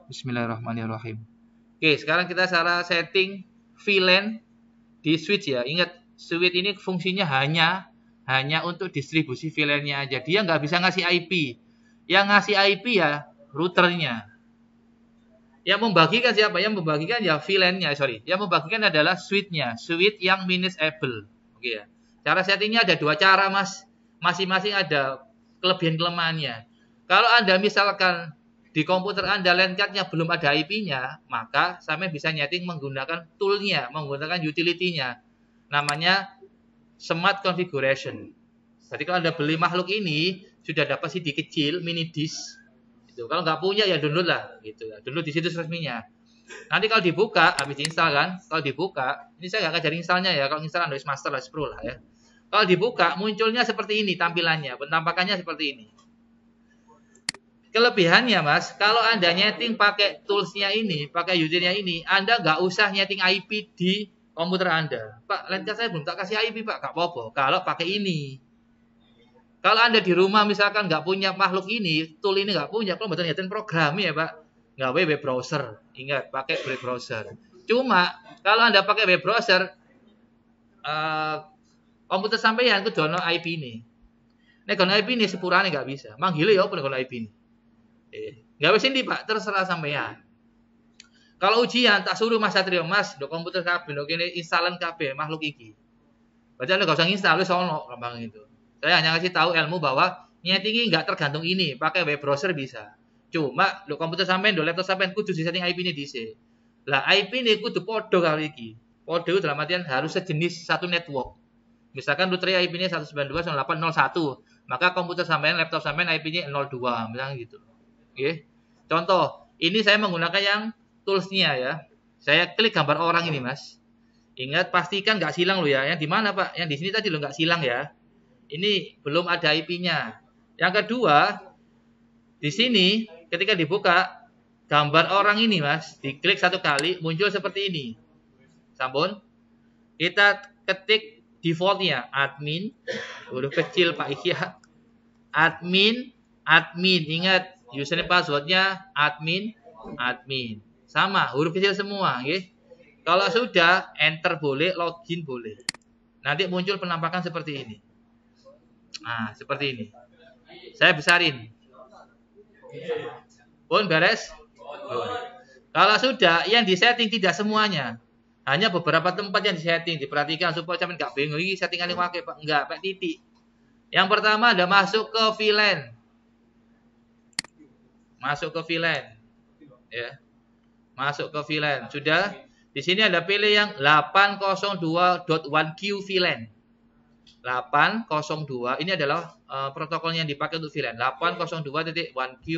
Bismillahirrahmanirrahim. Oke, sekarang kita cara setting VLAN di switch ya. Ingat, switch ini fungsinya hanya untuk distribusi VLAN-nya aja. Dia nggak bisa ngasih IP. Yang ngasih IP ya routernya. Yang membagikan siapa? Yang membagikan ya VLAN-nya, sorry. Yang membagikan adalah switch-nya. Switch yang minusable. Oke ya. Cara settingnya ada dua cara, Mas. Masing-masing ada kelebihan kelemahannya. Kalau Anda misalkan di komputer Anda LAN card-nya belum ada IP-nya, maka sampai bisa nyeting menggunakan tool-nya, menggunakan utility-nya. Namanya Smart Configuration. Jadi kalau Anda beli makhluk ini, sudah dapat CD kecil, mini disk. Gitu. Kalau nggak punya ya download lah. Gitu ya. Download di situs resminya. Nanti kalau dibuka, habis diinstal kan, kalau dibuka, ini saya nggak ngajarin installnya ya, kalau install Android Master lah, Pro lah ya. Kalau dibuka, munculnya seperti ini tampilannya, penampakannya seperti ini. Kelebihannya Mas, kalau Anda nyeting pakai toolsnya ini, pakai usernya ini, Anda nggak usah nyeting IP di komputer Anda. Pak, LAN card saya belum tak kasih IP Pak, nggak apa-apa. Kalau pakai ini. Kalau Anda di rumah misalkan nggak punya makhluk ini, tool ini nggak punya, kalau betul nyeting program ya Pak, nggak web browser. Ingat, pakai web browser. Cuma, kalau Anda pakai web browser, komputer sampeyan itu dono IP ini. Nek dono IP ini sepurane nggak bisa. Manggile ya apa dono IP ini. Nggak wis ini Pak, terserah sampean. Kalau ujian tak suruh Mas Satrio, Mas, do komputer kabeh, do kene instalan kabeh makhluk iki. Berarti Anda nggak usah install, wis ono gampang itu. Saya hanya ngasih tahu ilmu bahwa nyeting nggak tergantung ini, pakai web browser bisa. Cuma do komputer sampean, do laptop sampean kudu disetting IP ini dhisik. Lah IP ini kudu podo karo iki. Podo dalam artian harus sejenis satu network. Misalkan router IP-nya 192.168.01, maka komputer sampean, laptop sampean IP-nya 02, misalnya gitu. Oke. Contoh, ini saya menggunakan yang tools-nya ya. Saya klik gambar orang ini, Mas. Ingat, pastikan nggak silang loh ya. Yang di mana, Pak? Yang di sini tadi lo nggak silang ya. Ini belum ada IP-nya. Yang kedua, di sini ketika dibuka gambar orang ini, Mas, diklik satu kali muncul seperti ini. Sampun. Kita ketik defaultnya admin, huruf kecil Pak Ikhya, admin, ingat username passwordnya admin, sama huruf kecil semua, okay? Kalau sudah enter boleh, login boleh. Nanti muncul penampakan seperti ini. Nah, seperti ini. Saya besarin. Pun beres. Kalau sudah, yang disetting tidak semuanya. Hanya beberapa tempat yang disetting, diperhatikan supaya sampean enggak bingung iki settingan yang pakai Pak. Enggak, Pak titik. Yang pertama ada masuk ke VLAN. Masuk ke VLAN. Ya. Masuk ke VLAN. Sudah. Di sini ada pilih yang 802.1Q VLAN. 802 ini adalah protokolnya yang dipakai untuk VLAN. 802.1Q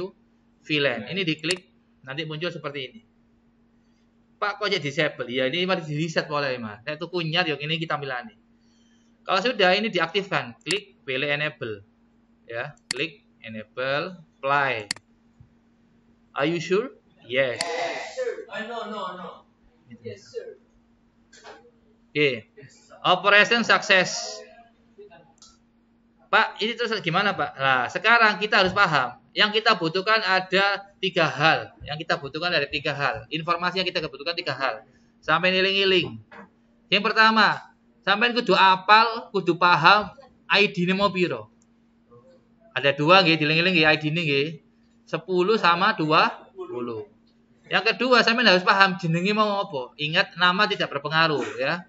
VLAN. Ini diklik nanti muncul seperti ini. Pak kok jadi disable? Ya ini mari di reset boleh Mas. Saya tuh punya yang ini kita tampilan. Kalau sudah ini diaktifkan, klik pilih enable. Ya, klik enable, apply. Are you sure? Yes. Yes, sir. No. Yes, sir. Oke. Operation success. Pak, ini terus gimana Pak? Nah, sekarang kita harus paham. Yang kita butuhkan ada 3 hal. Informasi yang kita butuhkan 3 hal. Sampai ngiling-ngiling. Yang pertama, sampai kudu apal, kudu paham ID-ne mau piro. Ada 2 nggih, diling-iling nggih ID-ne nggih. 10 sama 20. Yang kedua, sampai harus paham jenenge mau apa. Ingat, nama tidak berpengaruh ya.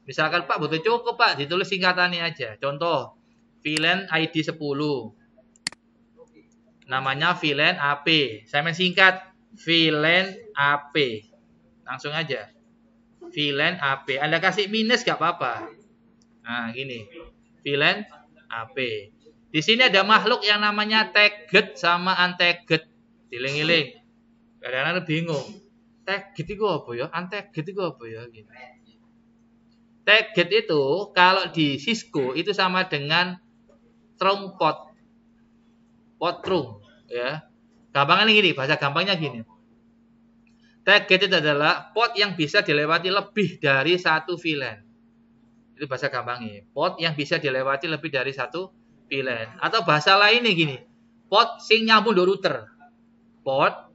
Misalkan Pak butuh cukup Pak, ditulis singkatannya aja. Contoh, VLAN ID 10. Namanya VLAN AP. Saya singkat VLAN AP. Langsung aja. VLAN AP. Anda kasih minus gak apa-apa. Nah, gini. VLAN AP. Di sini ada makhluk yang namanya tagged sama untagged. Diling-iling. Kadang-kadang bingung. Tagged itu apa ya? Untagged itu apa ya? Gini. Tagged itu kalau di Cisco itu sama dengan trunk port trunk ya. Gampangnya gini, bahasa gampangnya gini. Tagged itu adalah port yang bisa dilewati lebih dari 1 VLAN. Itu bahasa gampangnya. Port yang bisa dilewati lebih dari 1 VLAN. Atau bahasa lainnya gini. Port sing nyambung do router. port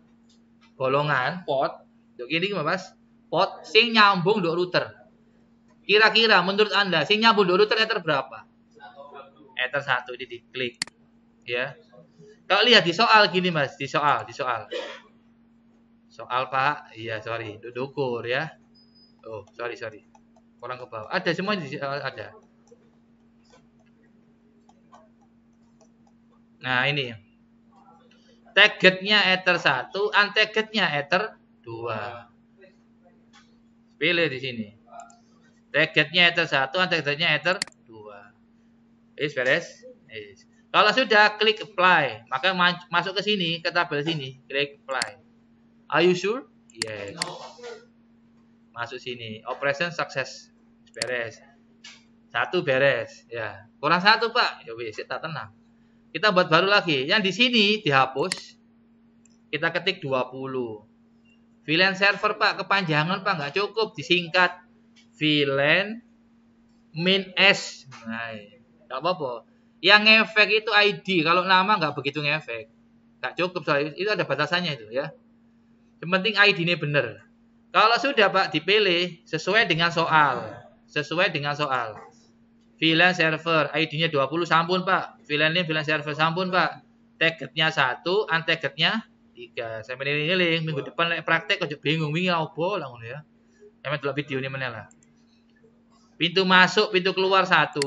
bolongan port. Ini Mas, port sing nyambung nduk router. Kira-kira menurut Anda sing nyambung nduk router ether berapa? Ether 1 ini diklik. Ya. Kalau lihat di soal gini Mas, di soal. Soal Pak, iya sorry, dukur ya. Oh, sorry. Kurang ke bawah. Ada semua di ada. Nah, ini. Targetnya ether 1, untargetnya ether 2. Pilih di sini. Targetnya ether 1, untargetnya ether 2. Beres. Kalau sudah klik apply, maka masuk ke sini, ke tabel sini, klik apply. Are you sure? Yes. Masuk sini. Operation success. Beres. 1 beres, ya. Kurang 1, Pak. Ya wis, tak tenang. Kita buat baru lagi. Yang di sini dihapus. Kita ketik 20. VLAN server, Pak, kepanjangan, Pak, nggak cukup, disingkat VLAN min S. Nah, nggak apa-apa. Yang ngefek itu ID, kalau nama nggak begitu ngefek. Nggak cukup, soalnya itu ada batasannya itu ya. Yang penting ID-nya benar. Kalau sudah, Pak, dipilih sesuai dengan soal. VLAN server, ID-nya 20, sampun, Pak. VLAN server, sampun, Pak. Targetnya 1, untargetnya 3. Saya menilai minggu depan praktek aja bingung wingi opo lah ngono ya. Sampe delok video ini meneh lah. Pintu masuk, pintu keluar 1.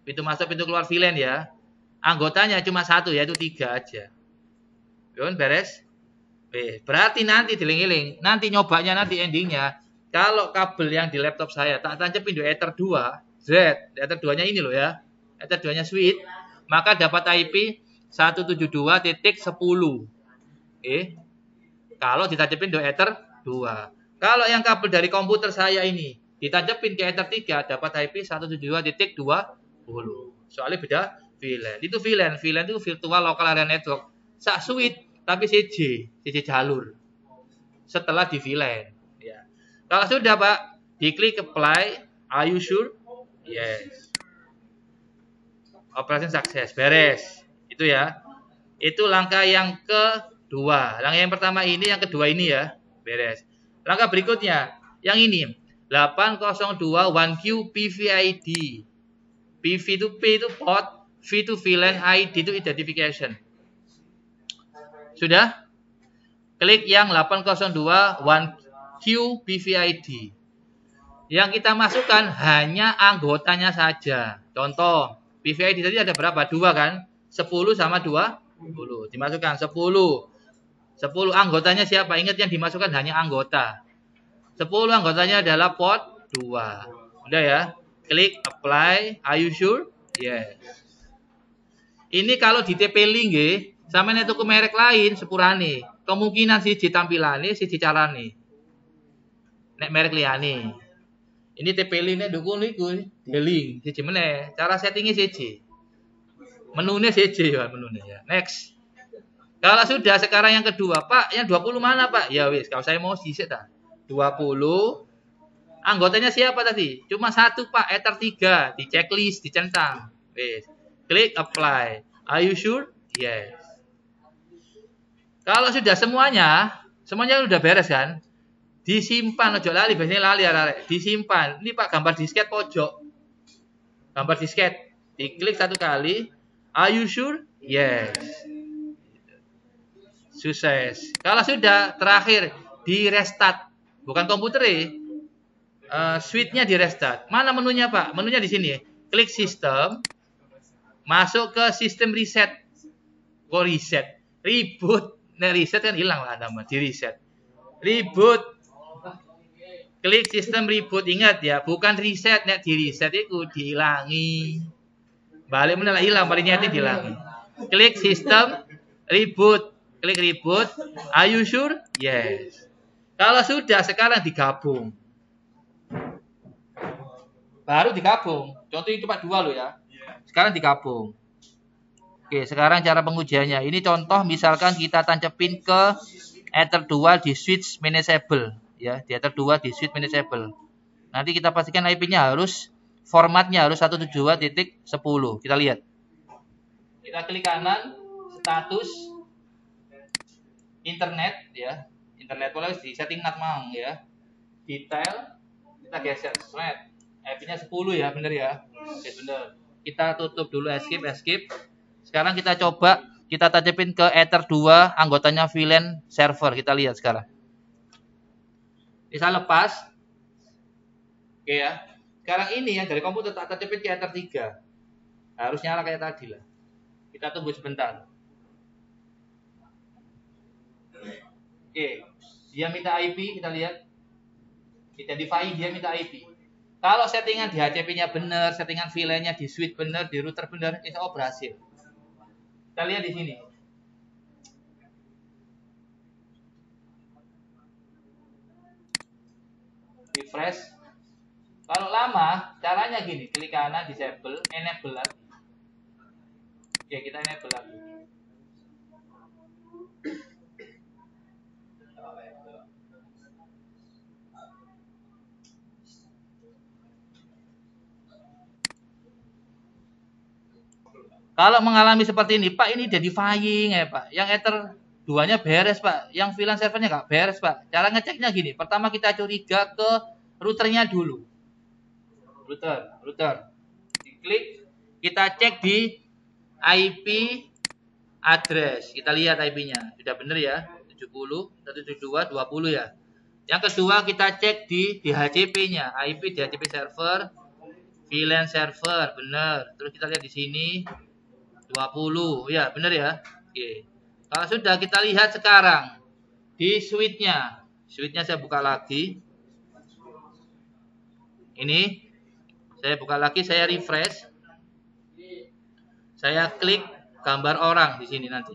Pintu masuk, pintu keluar VLAN ya. Anggotanya cuma 1 yaitu 3 aja. Yon beres. Berarti nanti diling-iling, nanti nyobanya nanti endingnya kalau kabel yang di laptop saya tak tancapin di ether 2 Z, ether 2-nya ini loh ya. Ether 2-nya switch, maka dapat IP 172.10. Kalau ditancapin di ether 2. Kalau yang kabel dari komputer saya ini ditancapin ke ether 3 dapat IP 172.20. Soalnya beda VLAN. Itu VLAN itu virtual local area network. Sak switch tapi CJ jalur. Setelah di VLAN, ya. Kalau sudah, Pak, diklik apply, are you sure? Yes. Operation success, beres. Itu ya. Itu langkah yang kedua. Langkah yang pertama ini, yang kedua ini ya, beres. Langkah berikutnya, yang ini 802 1Q PVID. PV itu P itu port, V itu VLAN, ID itu identification. Sudah? Klik yang 802 1Q PVID. Yang kita masukkan hanya anggotanya saja. Contoh, PVID tadi ada berapa? 2 kan? 10 sama 20. Dimasukkan 10. 10 anggotanya siapa? Ingat yang dimasukkan hanya anggota. 10 anggotanya adalah port 2. Udah ya? Klik apply. Are you sure? Yes. Ini kalau di TP-Link nggih, sampeyan tuku merek lain sepurane. Kemungkinan siji tampilane, siji carane. Nek merek liyane. Ini TP-Link nek dukun niku D-Link, siji meneh. Cara settingnya siji. Menune siji ya menune ya. Next. Kalau sudah sekarang yang kedua, Pak, yang 20 mana, Pak? Ya wis, kalau saya mau sisik ta. 20. Anggotanya siapa tadi? Cuma 1, Pak, ether 3, di checklist, dicentang. Wis. Klik apply. Are you sure? Yes. Kalau sudah semuanya sudah beres kan? Disimpan, ojo lali, biasanya lali arek. Disimpan. Ini Pak gambar disket pojok. Gambar disket. Diklik 1 kali. Are you sure? Yes. Sukses. Kalau sudah terakhir di restart. Bukan komputer switch-nya di restart. Mana menunya, Pak? Menunya di sini. Klik sistem. Masuk ke sistem reset. Kok reset? Reboot. Nah, reset kan hilang lah nama, di reset. Reboot. Klik sistem reboot, ingat ya, bukan reset, nek di reset itu dihilangi. Balik meneh hilang, palingnya itu dihilangi. Klik sistem reboot. Klik reboot. Are you sure? Yes. Kalau sudah sekarang digabung. Baru digabung. Contoh itu Pak 2 loh ya. Sekarang digabung. Oke, sekarang cara pengujiannya. Ini contoh misalkan kita tancepin ke ether 2 di switch manageable ya, di ether 2 di switch manageable. Nanti kita pastikan IP-nya formatnya harus 172.10. Kita lihat. Kita klik kanan, status. internet ya. Internet boleh di setting NAT mang ya. Detail kita geser slide. IP-nya 10 ya, bener ya. Oke, bener. Kita tutup dulu escape. Sekarang kita coba kita tajepin ke Ether 2 anggotanya VLAN server. Kita lihat sekarang. Bisa lepas. Oke ya. Sekarang ini yang dari komputer tak tajepin ke Ether 3. Harus nyala kayak tadi lah. Kita tunggu sebentar. Oke. Dia minta IP, kita lihat. Identify dia minta IP. Kalau settingan di HCP-nya benar, settingan VLAN-nya di switch benar, di router benar, insya Allah berhasil. Kita lihat di sini. Refresh. Kalau lama, caranya gini, klik kanan, disable, enable lagi. Oke, kita enable lagi. Kalau mengalami seperti ini, Pak, ini identifying ya, Pak. Yang Ether 2-nya beres, Pak. Yang VLAN servernya nggak beres, Pak. Cara ngeceknya gini. Pertama kita curiga ke routernya dulu. Router. Diklik, kita cek di IP address. Kita lihat IP-nya. Sudah benar ya? 70, 172, 20 ya. Yang kedua kita cek di DHCP-nya. IP DHCP server, VLAN server, benar. Terus kita lihat di sini 20, ya benar ya. Oke. Kalau sudah kita lihat sekarang di switch-nya. Switch-nya saya buka lagi. Ini saya buka lagi, saya refresh. Saya klik gambar orang di sini nanti.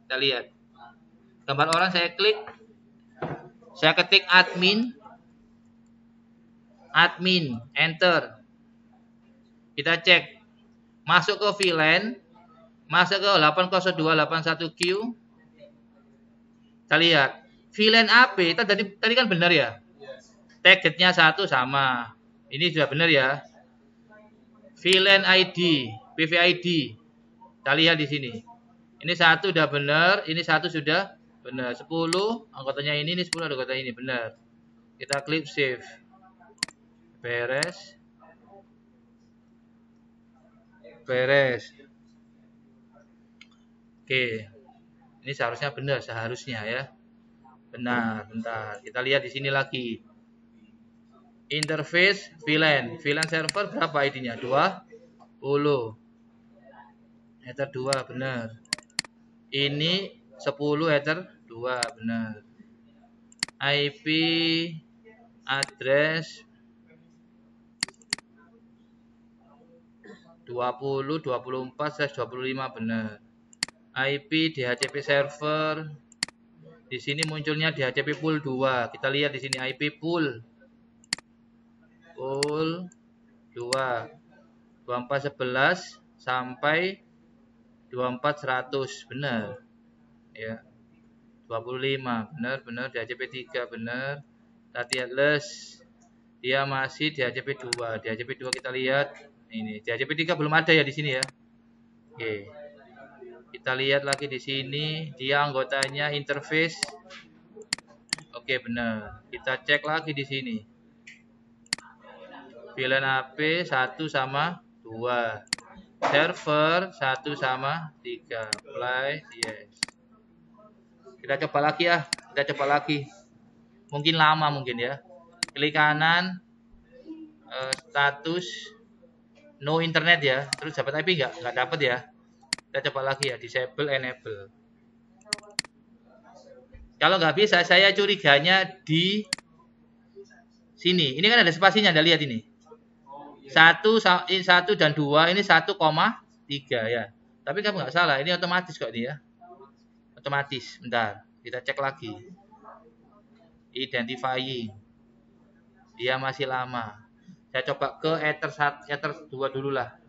Kita lihat. Gambar orang saya klik. Saya ketik admin, enter. Kita cek. Masuk ke VLAN, masuk ke 80281Q. Kita lihat. VLAN AP, tadi kan benar ya? Targetnya 1 sama. Ini sudah benar ya. VLAN ID, PVID. Kita lihat di sini. Ini 1 sudah benar, ini 1 sudah benar. 10 anggotanya ini 10 anggotanya ini benar. Kita klik save. Beres. Oke. Ini seharusnya benar, seharusnya ya. Benar, bentar. Kita lihat di sini lagi. Interface VLAN server berapa ID-nya? 20. Ether 2 benar. Ini 10 Ether 2 benar. IP address 20, 24, 25 benar. IP DHCP server. Di sini munculnya DHCP pool 2. Kita lihat di sini IP pool 2 2411 sampai 24100 benar. Ya. 25 benar DHCP 3 benar. Tadi atlas dia masih DHCP 2. DHCP 2 kita lihat ini. DHCP 3 belum ada ya di sini ya. Oke. Kita lihat lagi di sini dia anggotanya interface. Oke, benar. Kita cek lagi di sini. VLAN AP 1 sama 2. Server 1 sama 3. Apply, yes. Kita coba lagi ya. Mungkin lama mungkin ya. Klik kanan. Status no internet ya. Terus dapat IP nggak? Nggak dapat ya. Kita coba lagi ya. Disable, enable. Kalau nggak bisa, saya curiganya di sini. Ini kan ada spasinya. Anda lihat ini. 1 dan 2 ini 1,3 ya. Tapi kamu nggak salah, ini otomatis kok ini ya. Otomatis. Bentar, kita cek lagi. Identifying. Dia masih lama. Saya coba ke Ether 2 dulu lah.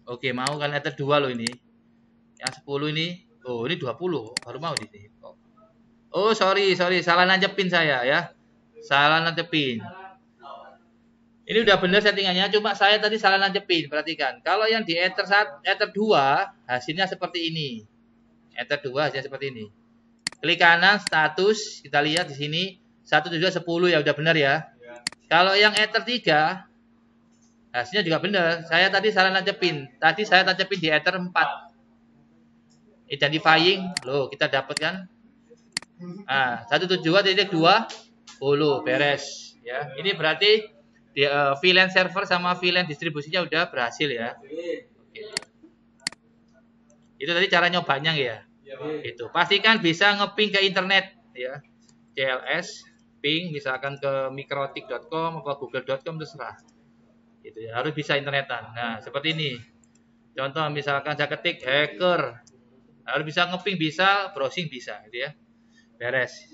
Oke, mau kan Ether 2 loh ini. Yang 10 ini. Oh, ini 20. Baru mau di sini. Oh, sorry, salah nancepin saya ya. Salah nancepin. Ini udah bener settingannya, cuma saya tadi salah nancepin. Perhatikan, kalau yang di Ether 2 hasilnya seperti ini. Ether 2 hasilnya seperti ini. Klik kanan status, kita lihat di sini 17210 ya udah benar ya. Kalau yang Ether 3 hasilnya juga benar. Saya tadi salah nancepin. Tadi saya nancepin di Ether 4. Identifying, loh kita dapat kan? Nah, 172.2 beres ya. Ini berarti di VLAN server sama VLAN distribusinya udah berhasil ya. Oke. Itu tadi cara nyobanya ya. Itu pastikan bisa ngeping ke internet ya. CLS ping misalkan ke mikrotik.com atau google.com terserah. Itu ya, harus bisa internetan. Nah, seperti ini. Contoh misalkan saya ketik hacker. Harus bisa ngeping bisa, browsing bisa gitu ya. Beres.